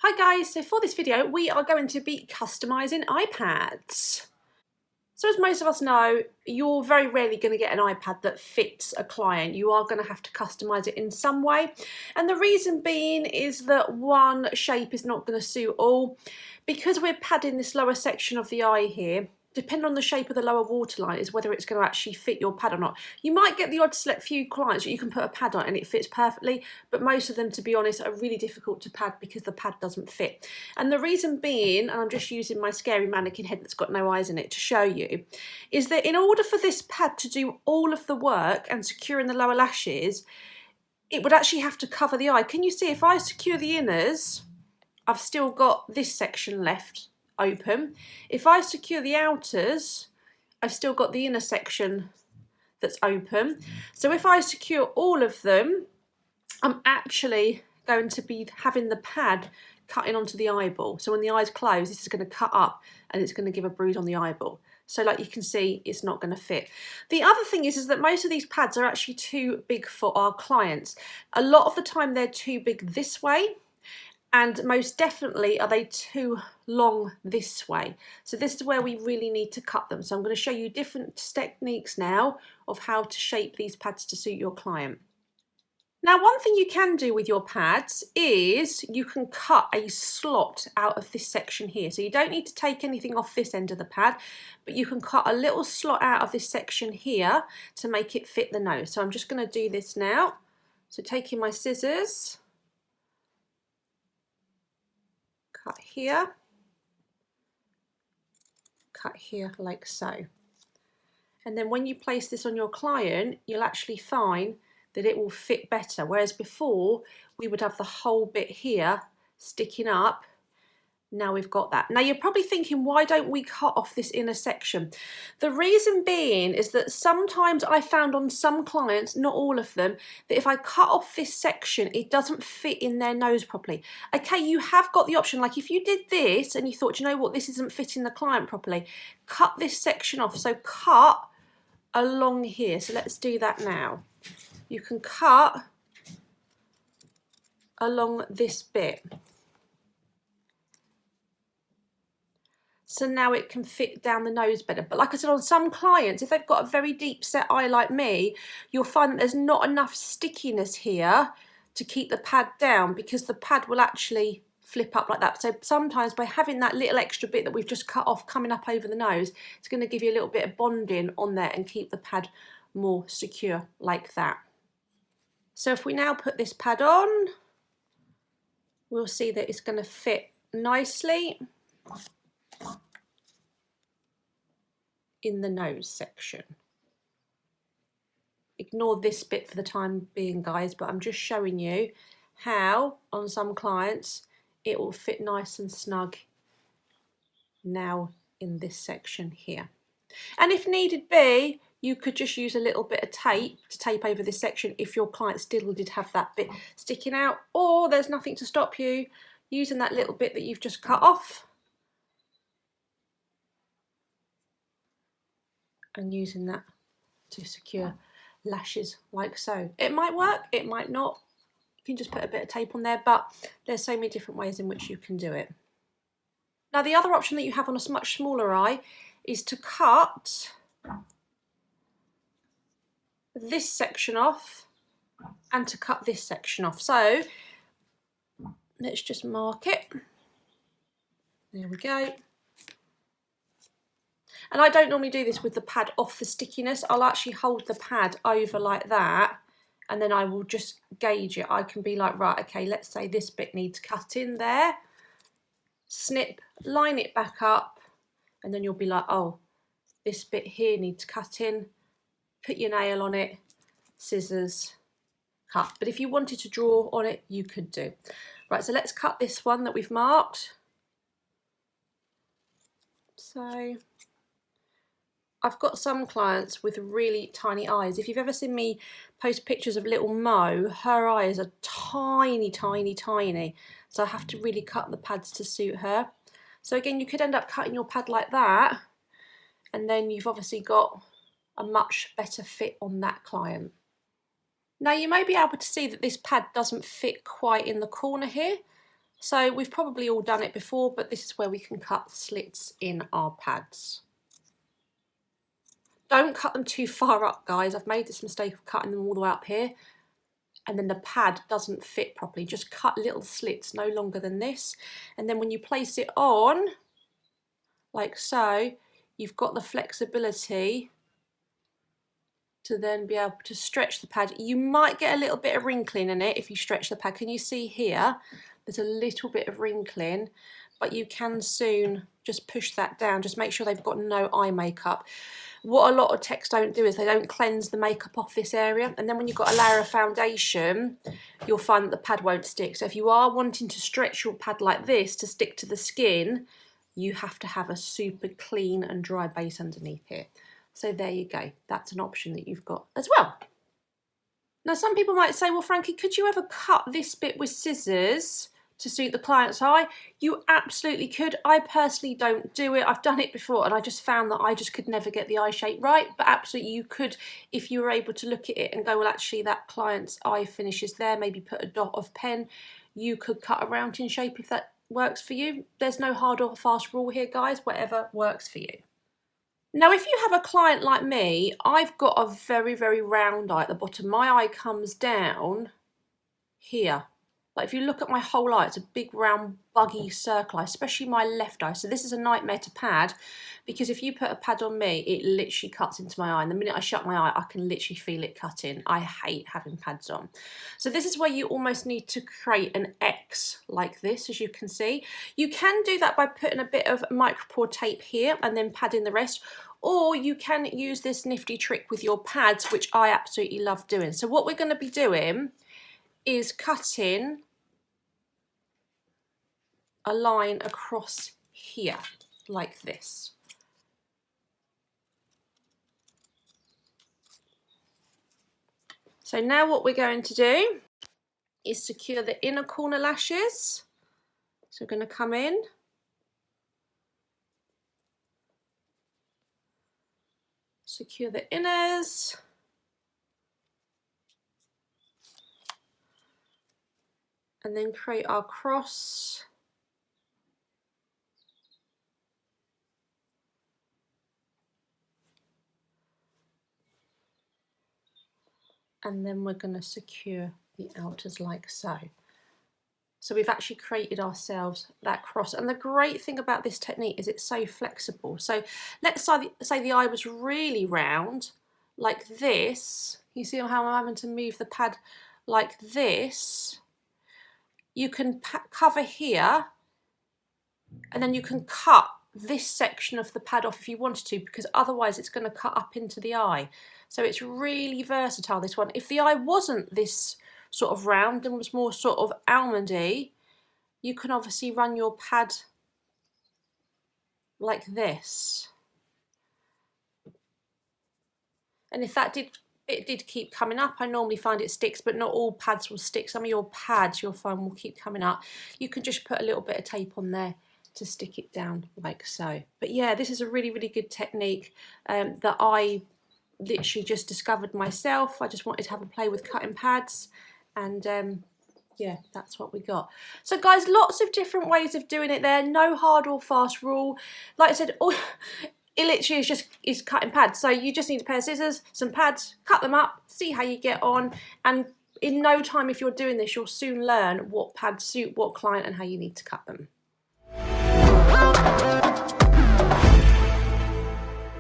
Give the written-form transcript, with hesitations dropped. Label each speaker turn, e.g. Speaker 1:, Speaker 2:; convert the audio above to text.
Speaker 1: Hi guys, so for this video we are going to be customising iPads. So as most of us know, you're very rarely going to get an iPad that fits a client. You are going to have to customise it in some way. And the reason being is that one shape is not going to suit all. Because we're padding this lower section of the eye here, depending on the shape of the lower waterline is whether it's going to actually fit your pad or not. You might get the odd select few clients that you can put a pad on and it fits perfectly, but most of them, to be honest, are really difficult to pad because the pad doesn't fit. And the reason being, and I'm just using my scary mannequin head that's got no eyes in it to show you, is that in order for this pad to do all of the work and securing the lower lashes, it would actually have to cover the eye. Can you see if I secure the inners, I've still got this section left open. If I secure the outers, I've still got the inner section that's open. So if I secure all of them, I'm actually going to be having the pad cutting onto the eyeball. So when the eye's closed, this is going to cut up and it's going to give a bruise on the eyeball. So like you can see, it's not going to fit. The other thing is that most of these pads are actually too big for our clients. A lot of the time they're too big this way, and most definitely are they too long this way. So this is where we really need to cut them. So I'm going to show you different techniques now of how to shape these pads to suit your client. Now, one thing you can do with your pads is you can cut a slot out of this section here. So you don't need to take anything off this end of the pad, but you can cut a little slot out of this section here to make it fit the nose. So I'm just going to do this now. So taking my scissors, cut here like so. And then when you place this on your client, you'll actually find that it will fit better. Whereas before, we would have the whole bit here sticking up. Now we've got that. Now you're probably thinking, why don't we cut off this inner section? The reason being is that sometimes I found on some clients, not all of them, that if I cut off this section, it doesn't fit in their nose properly. Okay, you have got the option, like if you did this and you thought, you know what, this isn't fitting the client properly, cut this section off. So cut along here. So let's do that now. You can cut along this bit. So now it can fit down the nose better. But like I said, on some clients, if they've got a very deep set eye like me, you'll find that there's not enough stickiness here to keep the pad down because the pad will actually flip up like that. So sometimes by having that little extra bit that we've just cut off coming up over the nose, it's going to give you a little bit of bonding on there and keep the pad more secure like that. So if we now put this pad on, we'll see that it's going to fit nicely in the nose section. Ignore this bit for the time being, guys, but I'm just showing you how on some clients it will fit nice and snug now in this section here. And if needed be, you could just use a little bit of tape to tape over this section if your client still did have that bit sticking out, or there's nothing to stop you using that little bit that you've just cut off and using that to secure lashes like so. It might work, it might not. You can just put a bit of tape on there, but there's so many different ways in which you can do it. Now the other option that you have on a much smaller eye is to cut this section off and to cut this section off. So let's just mark it. There we go. And I don't normally do this with the pad off the stickiness. I'll actually hold the pad over like that and then I will just gauge it. I can be like, right, okay, let's say this bit needs cutting there. Snip, line it back up, and then you'll be like, oh, this bit here needs cutting. Put your nail on it, scissors, cut. But if you wanted to draw on it, you could do. Right, so let's cut this one that we've marked. So I've got some clients with really tiny eyes. If you've ever seen me post pictures of little Mo, her eyes are tiny, tiny, tiny. So I have to really cut the pads to suit her. So again, you could end up cutting your pad like that, and then you've obviously got a much better fit on that client. Now you may be able to see that this pad doesn't fit quite in the corner here. So we've probably all done it before, but this is where we can cut slits in our pads. Don't cut them too far up, guys. I've made this mistake of cutting them all the way up here, and then the pad doesn't fit properly. Just cut little slits no longer than this, and then when you place it on, like so, you've got the flexibility to then be able to stretch the pad. You might get a little bit of wrinkling in it if you stretch the pad. Can you see here? There's a little bit of wrinkling, but you can soon just push that down. Just make sure they've got no eye makeup. What a lot of techs don't do is they don't cleanse the makeup off this area, and then when you've got a layer of foundation, you'll find that the pad won't stick. So if you are wanting to stretch your pad like this to stick to the skin, you have to have a super clean and dry base underneath here. So there you go, that's an option that you've got as well. Now some people might say, well Frankie, could you ever cut this bit with scissors to suit the client's eye? You absolutely could. I personally don't do it. I've done it before and I just found that I just could never get the eye shape right, but absolutely you could if you were able to look at it and go, well actually that client's eye finishes there, maybe put a dot of pen. You could cut a rounding shape if that works for you. There's no hard or fast rule here, guys, whatever works for you. Now, if you have a client like me, I've got a very, very round eye at the bottom. My eye comes down here. Like if you look at my whole eye, it's a big round buggy circle eye, especially my left eye. So this is a nightmare to pad because if you put a pad on me, it literally cuts into my eye. And the minute I shut my eye, I can literally feel it cutting. I hate having pads on. So this is where you almost need to create an X like this, as you can see. You can do that by putting a bit of micropore tape here and then padding the rest. Or you can use this nifty trick with your pads, which I absolutely love doing. So what we're going to be doing is cutting a line across here like this. So now what we're going to do is secure the inner corner lashes. So we're going to come in, secure the inners, and then create our cross. And then we're going to secure the outers like so. So we've actually created ourselves that cross. And the great thing about this technique is it's so flexible. So let's say the eye was really round, like this. You see how I'm having to move the pad like this? You can cover here, and then you can cut this section of the pad off if you wanted to, because otherwise it's going to cut up into the eye. So it's really versatile, this one. If the eye wasn't this sort of round and was more sort of almondy, you can obviously run your pad like this. And if that did keep coming up, I normally find it sticks, but not all pads will stick. Some of your pads you'll find will keep coming up. You can just put a little bit of tape on there to stick it down like so. But yeah, this is a really, really good technique that I literally just discovered myself. I just wanted to have a play with cutting pads, and yeah, that's what we got. So guys, lots of different ways of doing it there. No hard or fast rule. Like I said, it literally is cutting pads. So you just need a pair of scissors, some pads, cut them up, see how you get on, and in no time, if you're doing this, you'll soon learn what pads suit what client and how you need to cut them.